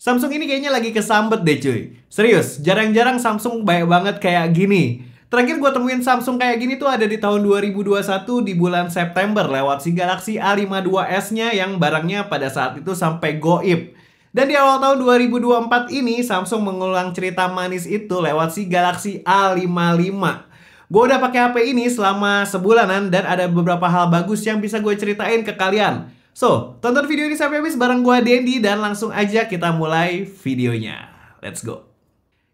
Samsung ini kayaknya lagi kesambet deh cuy. Serius, jarang-jarang Samsung baik banget kayak gini. Terakhir gue temuin Samsung kayak gini tuh ada di tahun 2021 di bulan September lewat si Galaxy A52s-nya yang barangnya pada saat itu sampai goib. Dan di awal tahun 2024 ini Samsung mengulang cerita manis itu lewat si Galaxy A55. Gue udah pakai HP ini selama sebulanan dan ada beberapa hal bagus yang bisa gue ceritain ke kalian. So, tonton video ini sampai habis bareng gue Dendi dan langsung aja kita mulai videonya. Let's go.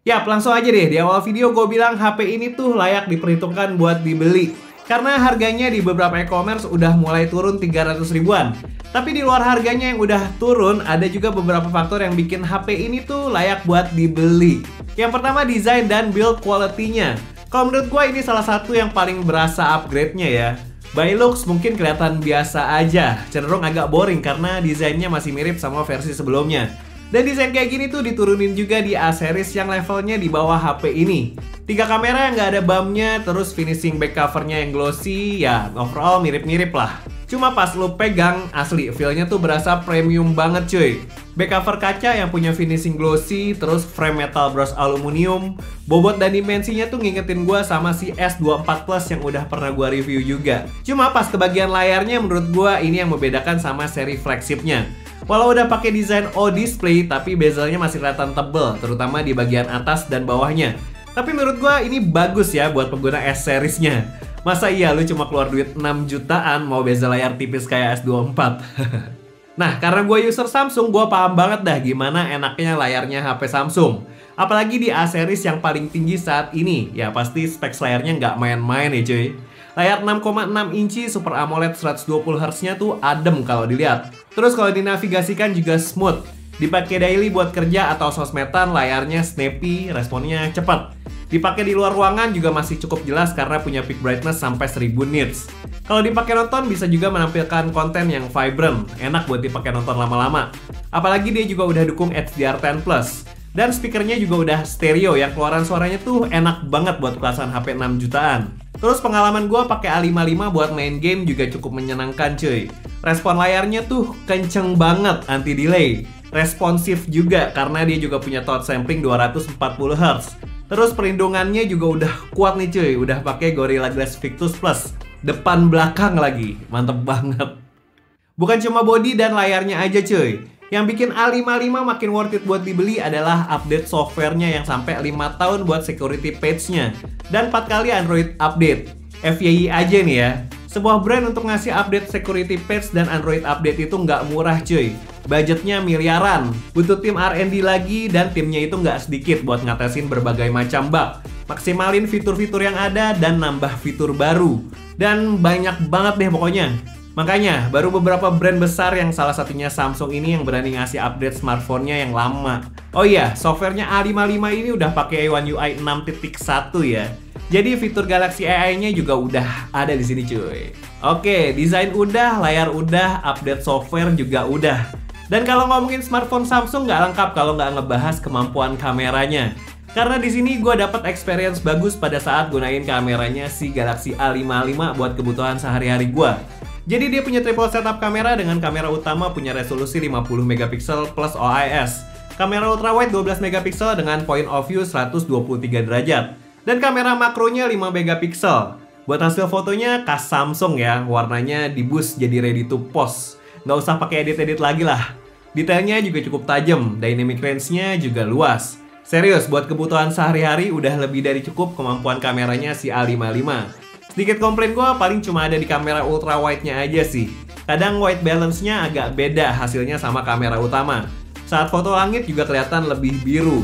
Yap, langsung aja deh. Di awal video gue bilang HP ini tuh layak diperhitungkan buat dibeli. Karena harganya di beberapa e-commerce udah mulai turun 300 ribuan. Tapi di luar harganya yang udah turun, ada juga beberapa faktor yang bikin HP ini tuh layak buat dibeli. Yang pertama, desain dan build quality-nya. Kalau menurut gue ini salah satu yang paling berasa upgrade-nya ya. By looks mungkin kelihatan biasa aja, cenderung agak boring karena desainnya masih mirip sama versi sebelumnya. Dan desain kayak gini tuh diturunin juga di A series yang levelnya di bawah HP ini. 3 kamera yang nggak ada bumpnya, terus finishing back covernya yang glossy, ya overall mirip-mirip lah. Cuma pas lu pegang, asli feel-nya tuh berasa premium banget cuy. Back cover kaca yang punya finishing glossy, terus frame metal brush aluminium. Bobot dan dimensinya tuh ngingetin gua sama si S24 Plus yang udah pernah gua review juga. Cuma pas ke bagian layarnya menurut gua ini yang membedakan sama seri flagshipnya. Walau udah pakai desain O-display, tapi bezelnya masih kelihatan tebel, terutama di bagian atas dan bawahnya. Tapi menurut gua ini bagus ya buat pengguna S-seriesnya. Masa iya lu cuma keluar duit 6 jutaan mau bezel layar tipis kayak S24? Nah, karena gue user Samsung, gue paham banget dah gimana enaknya layarnya HP Samsung. Apalagi di A series yang paling tinggi saat ini. Ya pasti specs layarnya nggak main-main ya cuy. Layar 6,6 inci Super AMOLED 120Hz-nya tuh adem kalau dilihat. Terus kalau dinavigasikan juga smooth. Dipakai daily buat kerja atau sosmedan, layarnya snappy, responnya cepat. Dipakai di luar ruangan juga masih cukup jelas karena punya peak brightness sampai 1000 nits. Kalau dipakai nonton bisa juga menampilkan konten yang vibrant, enak buat dipakai nonton lama-lama. Apalagi dia juga udah dukung HDR10+. Dan speakernya juga udah stereo yang keluaran suaranya tuh enak banget buat kelasan HP 6 jutaan. Terus pengalaman gue pakai A55 buat main game juga cukup menyenangkan cuy. Respon layarnya tuh kenceng banget, anti delay. Responsif juga karena dia juga punya touch sampling 240Hz. Terus perlindungannya juga udah kuat nih cuy, udah pakai Gorilla Glass Victus Plus. Depan belakang lagi, mantep banget. Bukan cuma body dan layarnya aja cuy. Yang bikin A55 makin worth it buat dibeli adalah update softwarenya yang sampai 5 tahun buat security patch-nya. Dan 4 kali Android update. FYI aja nih ya. Sebuah brand untuk ngasih update security patch dan Android update itu nggak murah cuy. Budgetnya miliaran, butuh tim R&D lagi dan timnya itu nggak sedikit buat ngatasin berbagai macam bug. Maksimalin fitur-fitur yang ada dan nambah fitur baru. Dan banyak banget deh pokoknya. Makanya, baru beberapa brand besar yang salah satunya Samsung ini yang berani ngasih update smartphone-nya yang lama. Oh iya, softwarenya A55 ini udah pakai One UI 6.1 ya. Jadi fitur Galaxy AI-nya juga udah ada di sini cuy. Oke, desain udah, layar udah, update software juga udah. Dan kalau ngomongin smartphone Samsung nggak lengkap kalau nggak ngebahas kemampuan kameranya. Karena di sini gue dapat experience bagus pada saat gunain kameranya si Galaxy A55 buat kebutuhan sehari-hari gue. Jadi dia punya triple setup kamera dengan kamera utama punya resolusi 50 megapiksel plus OIS. Kamera ultrawide 12 megapiksel dengan point of view 123 derajat. Dan kamera makronya 5 megapiksel. Buat hasil fotonya khas Samsung ya, warnanya di boost jadi ready to post. Nggak usah pakai edit-edit lagi lah. Detailnya juga cukup tajam, dynamic range-nya juga luas. Serius, buat kebutuhan sehari-hari udah lebih dari cukup kemampuan kameranya si A55. Sedikit komplain gue paling cuma ada di kamera ultra wide-nya aja sih. Kadang white balance-nya agak beda hasilnya sama kamera utama. Saat foto langit juga kelihatan lebih biru.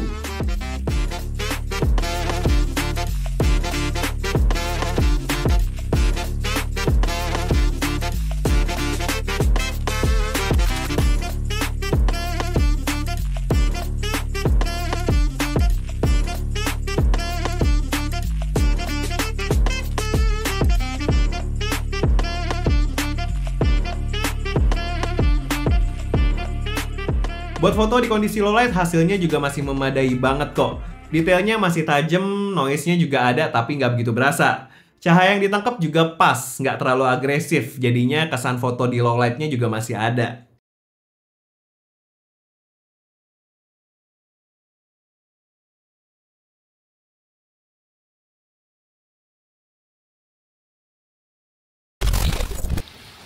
Buat foto di kondisi low light hasilnya juga masih memadai banget kok. Detailnya masih tajam, noise-nya juga ada tapi nggak begitu berasa. Cahaya yang ditangkap juga pas, nggak terlalu agresif, jadinya kesan foto di low light-nya juga masih ada.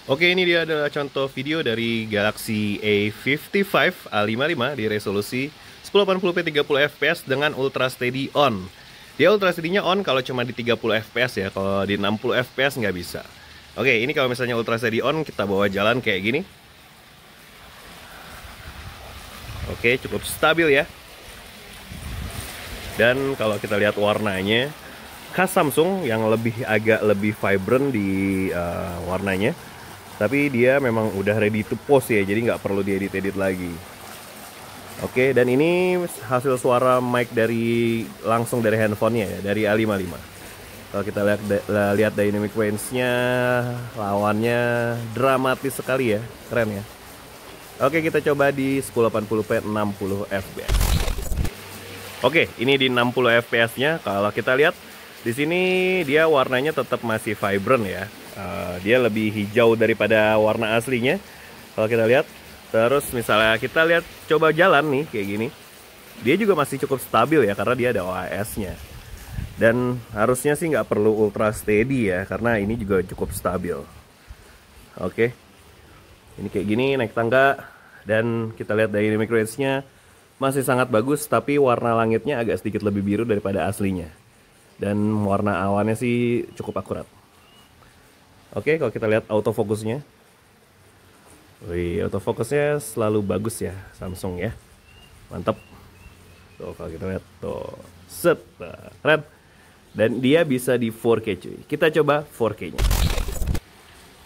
Oke, ini dia adalah contoh video dari Galaxy A55 A55 di resolusi 1080p 30 fps dengan Ultra Steady on. Dia Ultra Steady-nya on kalau cuma di 30 fps ya, kalau di 60 fps nggak bisa. Oke, ini kalau misalnya Ultra Steady on, kita bawa jalan kayak gini. Oke, cukup stabil ya. Dan kalau kita lihat warnanya, khas Samsung yang agak lebih vibrant di warnanya. Tapi dia memang udah ready to post ya, jadi nggak perlu diedit-edit lagi. Oke, dan ini hasil suara mic langsung dari handphonenya ya, dari A55. Kalau kita lihat dynamic range-nya, lawannya dramatis sekali ya, keren ya. Oke, kita coba di 1080p 60 fps. Oke, ini di 60 fps-nya. Kalau kita lihat di sini dia warnanya tetap masih vibrant ya. Dia lebih hijau daripada warna aslinya. Kalau kita lihat, terus misalnya kita lihat coba jalan nih kayak gini, dia juga masih cukup stabil ya karena dia ada OIS-nya. Dan harusnya sih nggak perlu ultra steady ya karena ini juga cukup stabil. Oke, ini kayak gini naik tangga dan kita lihat dynamic range-nya masih sangat bagus, tapi warna langitnya agak sedikit lebih biru daripada aslinya. Dan warna awannya sih cukup akurat. Oke, kalau kita lihat autofocusnya, wih, autofocusnya selalu bagus ya Samsung ya, mantap. Tuh kalau kita lihat tuh, set, keren. Dan dia bisa di 4K cuy. Kita coba 4K-nya.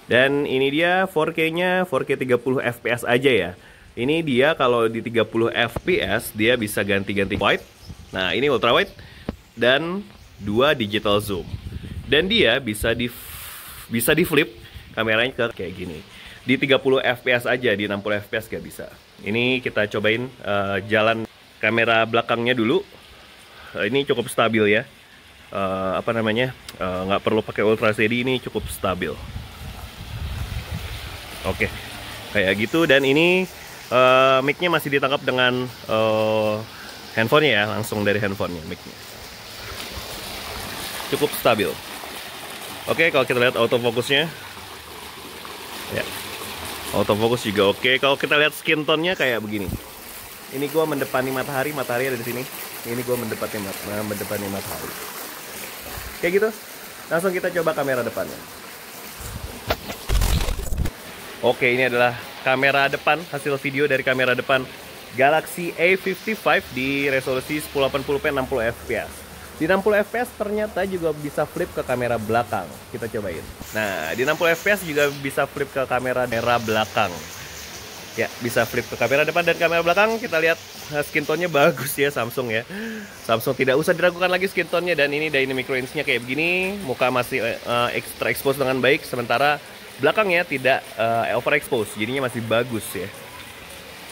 Dan ini dia 4K-nya, 4K 30 fps aja ya. Ini dia kalau di 30 fps dia bisa ganti-ganti wide. Nah ini ultra wide dan 2 digital zoom. Dan dia bisa di flip kameranya ke kayak gini. Di 30 fps aja, di 60 fps gak bisa. Ini kita cobain jalan kamera belakangnya dulu. Ini cukup stabil ya. Nggak perlu pakai ultra steady, ini cukup stabil. Oke, kayak gitu. Dan ini mic-nya masih ditangkap dengan handphonenya ya, langsung dari handphonenya mic-nya. Cukup stabil. Oke, kalau kita lihat autofocusnya, ya, autofocus juga oke. Kalau kita lihat skin tone-nya kayak begini. Ini gua mendepani matahari ada di sini. Ini gua mendepani matahari. Kayak gitu. Langsung kita coba kamera depannya. Oke, ini adalah kamera depan, hasil video dari kamera depan Galaxy A55 di resolusi 1080p 60 fps. Di 60 fps ternyata juga bisa flip ke kamera belakang. Kita cobain. Nah, di 60 fps juga bisa flip ke kamera belakang. Ya, bisa flip ke kamera depan dan kamera belakang. Kita lihat skin tone-nya bagus ya Samsung ya. Samsung tidak usah diragukan lagi skin tone-nya. Dan ini dynamic range-nya kayak begini. Muka masih extra expose dengan baik. Sementara belakangnya tidak overexpose, jadinya masih bagus ya.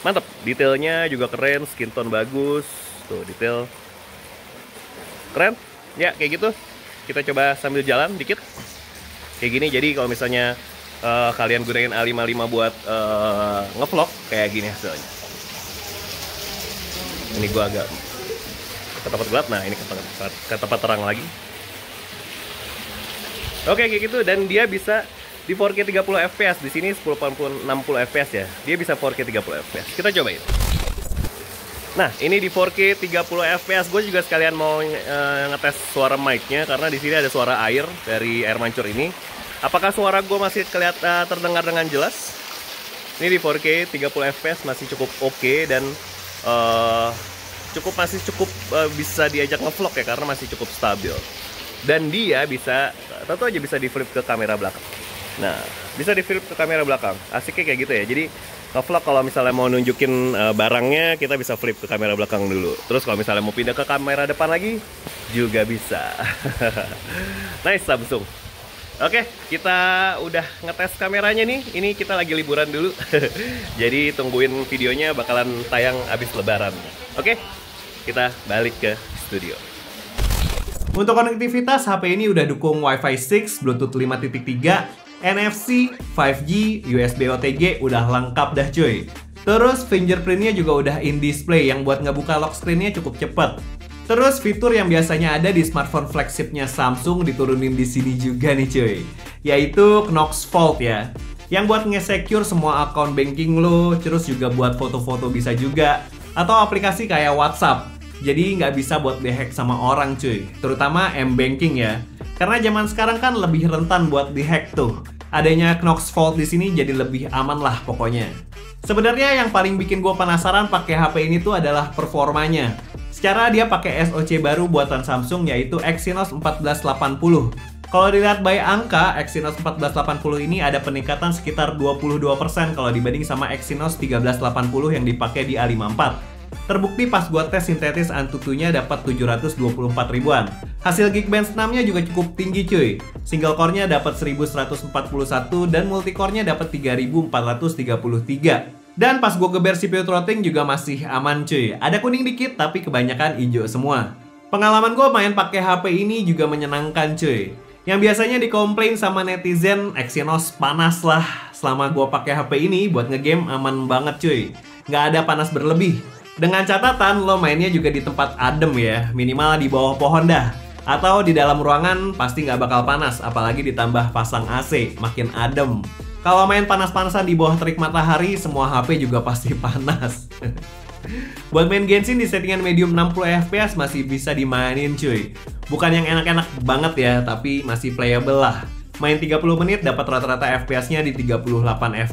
Mantap, detailnya juga keren, skin tone bagus. Tuh, detail keren. Ya, kayak gitu. Kita coba sambil jalan dikit. Kayak gini, jadi kalau misalnya kalian gunain A55 buat ngevlog, kayak gini hasilnya. Ini gua agak ke tempat gelap, nah ini ke tempat terang lagi. Oke, kayak gitu. Dan dia bisa di 4K 30 fps. Di sini 1080 60 fps ya. Dia bisa 4K 30 fps. Kita cobain. Nah, ini di 4K 30 fps. Gue juga sekalian mau ngetes suara mic-nya karena di sini ada suara air dari air mancur ini. Apakah suara gue masih kelihatan terdengar dengan jelas? Ini di 4K 30 fps masih cukup oke dan masih cukup bisa diajak ngevlog ya karena masih cukup stabil. Dan dia bisa, tentu aja bisa di flip ke kamera belakang. Nah, bisa di flip ke kamera belakang. Asiknya kayak gitu ya. Jadi ngevlog kalau misalnya mau nunjukin barangnya, kita bisa flip ke kamera belakang dulu. Terus kalau misalnya mau pindah ke kamera depan lagi, juga bisa. Nice Samsung. Oke, kita udah ngetes kameranya nih. Ini kita lagi liburan dulu. Jadi tungguin videonya bakalan tayang abis lebaran. Oke, kita balik ke studio. Untuk konektivitas, HP ini udah dukung Wi-Fi 6, Bluetooth 5.3, NFC, 5G, USB OTG, udah lengkap dah cuy. Terus fingerprintnya juga udah in-display yang buat ngebuka lock screen-nya cukup cepet. Terus fitur yang biasanya ada di smartphone flagshipnya Samsung diturunin di sini juga nih cuy, yaitu Knox Fold ya. yang buat nge-secure semua account banking lo, terus juga buat foto-foto bisa juga, atau aplikasi kayak WhatsApp. Jadi nggak bisa buat dihack sama orang cuy, terutama M-Banking ya. Karena zaman sekarang kan lebih rentan buat dihack tuh. Adanya Knox Vault di sini jadi lebih aman lah pokoknya. Sebenarnya yang paling bikin gue penasaran pakai HP ini tuh adalah performanya. Secara dia pakai SoC baru buatan Samsung yaitu Exynos 1480. Kalau dilihat by angka, Exynos 1480 ini ada peningkatan sekitar 22% kalau dibanding sama Exynos 1380 yang dipakai di A54. Terbukti pas gua tes sintetis Antutunya dapat 724 ribuan. Hasil Geekbench 6-nya juga cukup tinggi cuy. Single core-nya dapat 1141 dan multicore-nya dapat 3433. Dan pas gua geber CPU throttling juga masih aman cuy. Ada kuning dikit tapi kebanyakan hijau semua. Pengalaman gua main pakai HP ini juga menyenangkan cuy. Yang biasanya dikomplain sama netizen, Exynos panas lah. Selama gua pakai HP ini buat ngegame aman banget cuy. Nggak ada panas berlebih. Dengan catatan lo mainnya juga di tempat adem ya, minimal di bawah pohon dah. Atau di dalam ruangan pasti nggak bakal panas, apalagi ditambah pasang AC, makin adem. Kalau main panas-panasan di bawah terik matahari, semua HP juga pasti panas. Buat main Genshin di settingan medium 60 fps masih bisa dimainin cuy. Bukan yang enak-enak banget ya, tapi masih playable lah. Main 30 menit dapat rata-rata FPS-nya di 38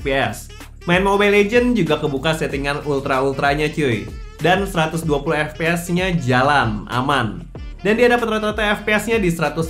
fps. Main Mobile Legends juga kebuka settingan ultra-ultranya cuy. Dan 120 fps-nya jalan, aman. Dan dia dapat rata-rata fps-nya di 108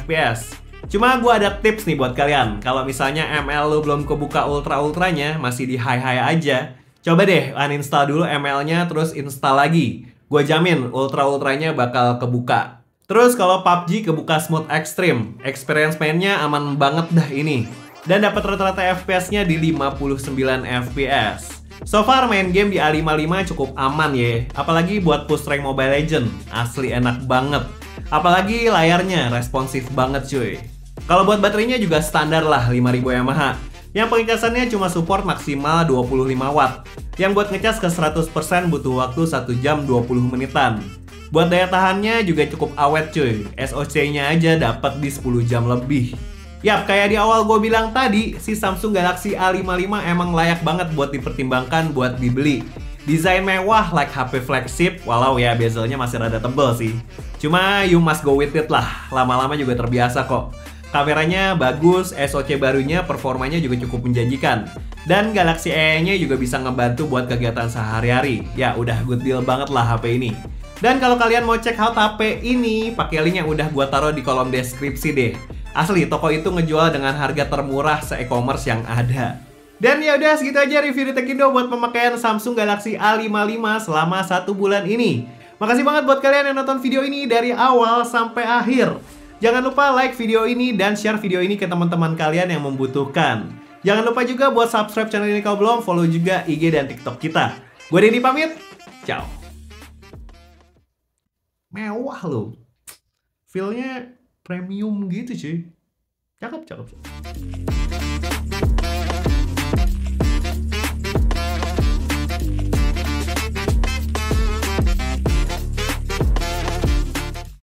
fps. Cuma gue ada tips nih buat kalian. Kalau misalnya ML lu belum kebuka ultra-ultranya, masih di high-high aja, coba deh uninstall dulu ML-nya terus install lagi. Gue jamin ultra-ultranya bakal kebuka. Terus kalau PUBG kebuka smooth extreme, experience mainnya aman banget dah ini. Dan dapat rata-rata FPS-nya di 59 FPS. So far main game di A55 cukup aman ya, apalagi buat push rank Mobile Legends, asli enak banget. Apalagi layarnya responsif banget cuy. Kalau buat baterainya juga standar lah 5000 mAh. Yang pengecasannya cuma support maksimal 25 watt. Yang buat ngecas ke 100% butuh waktu 1 jam 20 menitan. Buat daya tahannya juga cukup awet cuy, SoC-nya aja dapat di 10 jam lebih. Yap, kayak di awal gue bilang tadi, si Samsung Galaxy A55 emang layak banget buat dipertimbangkan buat dibeli. Desain mewah like HP flagship, walau ya bezelnya masih rada tebel sih. Cuma you must go with it lah, lama-lama juga terbiasa kok. Kameranya bagus, SoC barunya performanya juga cukup menjanjikan. Dan Galaxy E-nya juga bisa ngebantu buat kegiatan sehari-hari. Ya udah good deal banget lah HP ini. Dan kalau kalian mau check out HP ini, pakai link yang udah gua taruh di kolom deskripsi deh. Asli, toko itu ngejual dengan harga termurah se-e-commerce yang ada. Dan ya udah segitu aja review di Techindo buat pemakaian Samsung Galaxy A55 selama 1 bulan ini. Makasih banget buat kalian yang nonton video ini dari awal sampai akhir. Jangan lupa like video ini dan share video ini ke teman-teman kalian yang membutuhkan. Jangan lupa juga buat subscribe channel ini kalau belum, follow juga IG dan TikTok kita. Gue Denny pamit, ciao. Mewah loh. Feel-nya premium gitu cuy. Cakep, cakep.